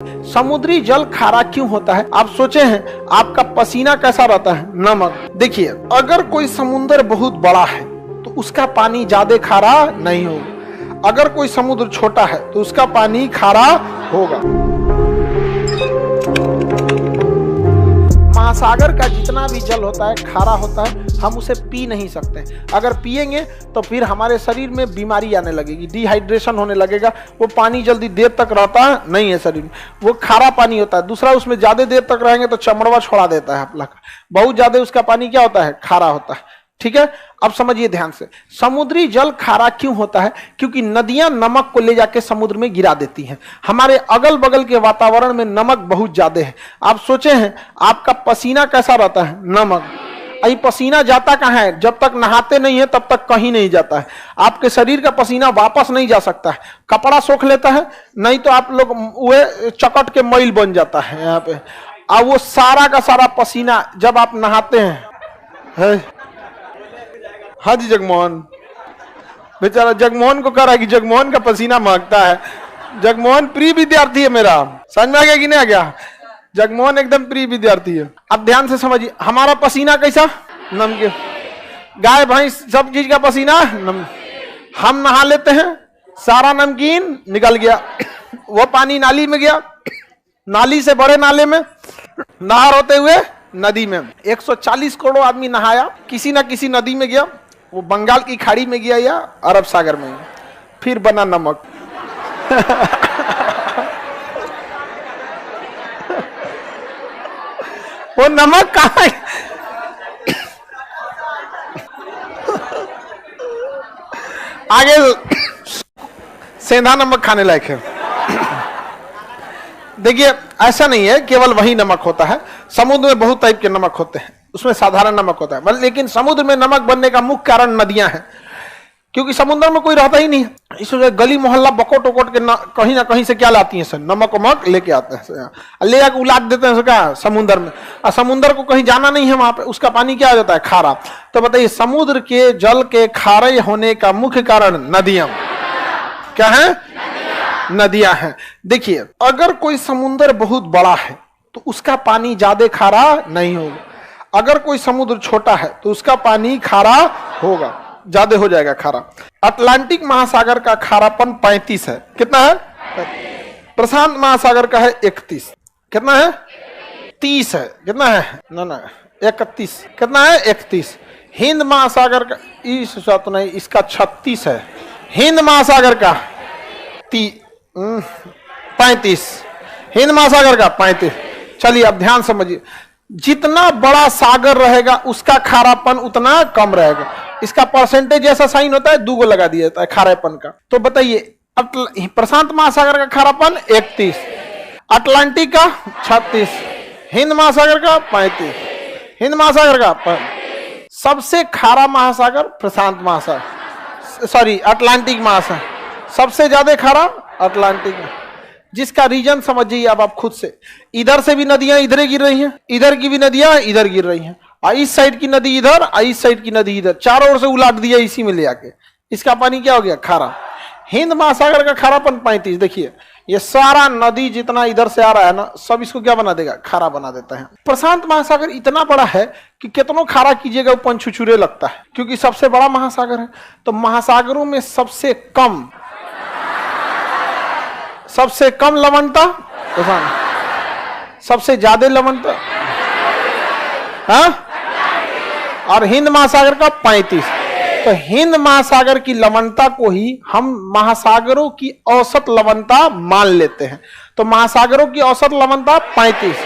समुद्री जल खारा क्यों होता है? आप सोचे हैं आपका पसीना कैसा रहता है? नमक। देखिए, अगर कोई समुद्र बहुत बड़ा है तो उसका पानी ज्यादा खारा नहीं होगा। अगर कोई समुद्र छोटा है तो उसका पानी खारा होगा। महासागर का जितना भी जल होता है खारा होता है, हम उसे पी नहीं सकते। अगर पिएंगे तो फिर हमारे शरीर में बीमारी आने लगेगी, डिहाइड्रेशन होने लगेगा। वो पानी जल्दी देर तक रहता नहीं है शरीर में, वो खारा पानी होता है। दूसरा, उसमें ज्यादा देर तक रहेंगे तो चमड़वा छोड़ा देता है आपला का। बहुत ज्यादा उसका पानी क्या होता है? खारा होता है। ठीक है, अब समझिए ध्यान से, समुद्री जल खारा क्यों होता है? क्योंकि नदियां नमक को ले जाके समुद्र में गिरा देती हैं। हमारे अगल बगल के वातावरण में नमक बहुत ज्यादा है। आप सोचे हैं आपका पसीना कैसा रहता है? नमक। अभी पसीना जाता कहाँ है? जब तक नहाते नहीं है तब तक कहीं नहीं जाता है। आपके शरीर का पसीना वापस नहीं जा सकता है। कपड़ा सोख लेता है, नहीं तो आप लोग वो चकट के मैल बन जाता है यहाँ पे। और वो सारा का सारा पसीना जब आप नहाते हैं, हाँ जी, जगमोहन बेचारा जगमोहन को कह रहा है कि जगमोहन का पसीना महकता है। जगमोहन प्रिय विद्यार्थी है मेरा, समझ में आ गया कि नहीं आ गया? जगमोहन एकदम प्रिय विद्यार्थी है। अब ध्यान से समझिए, हमारा पसीना कैसा? नमकीन। गाय भैंस सब चीज का पसीना हम नहा लेते हैं, सारा नमकीन निकल गया, वो पानी नाली में गया, नाली से बड़े नाले में, नहर होते हुए नदी में। 140 करोड़ आदमी नहाया, किसी ना किसी नदी में गया, वो बंगाल की खाड़ी में गया या अरब सागर में गया, फिर बना नमक। वो नमक कहाँ है? आगे सेंधा नमक खाने लायक है। देखिए, ऐसा नहीं है केवल वही नमक होता है। समुद्र में बहुत टाइप के नमक होते हैं, उसमें साधारण नमक होता है, लेकिन समुद्र में नमक बनने का मुख्य कारण नदियां हैं। क्योंकि समुद्र में कोई रहता ही नहीं है, इसलिए गली मोहल्ला बकोट वकोट के कहीं ना कहीं से क्या लाती है सर? नमक वमक लेके आते हैं, ले आके उलाट देते हैं क्या समुद्र में। और समुद्र को कहीं जाना नहीं है, वहां पे उसका पानी क्या हो जाता है? खारा। तो बताइए, समुद्र के जल के खारे होने का मुख्य कारण नदियां क्या है? नदियां हैं। देखिए, अगर कोई समुद्र बहुत बड़ा है तो उसका पानी ज्यादा खारा नहीं होगा। अगर कोई समुद्र छोटा है तो उसका पानी खारा होगा, ज्यादा हो जाएगा खारा। अटलांटिक महासागर का खारापन 35 है। कितना है? प्रशांत महासागर का है 31। कितना है? 30 है। कितना है? ना 31। कितना है? 31। हिंद महासागर का इस तो नहीं, इसका 36 है। हिंद महासागर का 35। हिंद महासागर का 35। चलिए अब ध्यान समझिए, जितना बड़ा सागर रहेगा उसका खारापन उतना कम रहेगा। इसका परसेंटेज ऐसा साइन होता है, 2 को लगा दिया जाता है खारेपन का। तो बताइए, प्रशांत महासागर का खारापन 31, अटलांटिक का 36, हिंद महासागर का 35। हिंद महासागर का सबसे खारा महासागर प्रशांत महासागर, सॉरी अटलांटिक महासागर। सबसे ज्यादा खारा अटलांटिक में, जिसका रीजन समझिए अब आप खुद से। इधर से भी नदियां इधर गिर रही हैं, इधर की भी नदियां इधर गिर रही हैं, इस साइड की नदी इधर, इस साइड की नदी इधर, चारों ओर से उलाट दिया इसी में ले आके। इसका पानी क्या हो गया? खारा। हिंद महासागर का खारापन 35। देखिए, ये सारा नदी जितना इधर से आ रहा है ना, सब इसको क्या बना देगा? खारा बना देता है। प्रशांत महासागर इतना बड़ा है कि कितनों खारा कीजिएगा वो पंचुचुरे लगता है, क्योंकि सबसे बड़ा महासागर है। तो महासागरों में सबसे कम लवणता प्रशांत, सबसे ज्यादा लवणता हाँ, और हिंद महासागर का 35। तो हिंद महासागर की लवणता को ही हम महासागरों की औसत लवणता मान लेते हैं। तो महासागरों की औसत लवणता 35।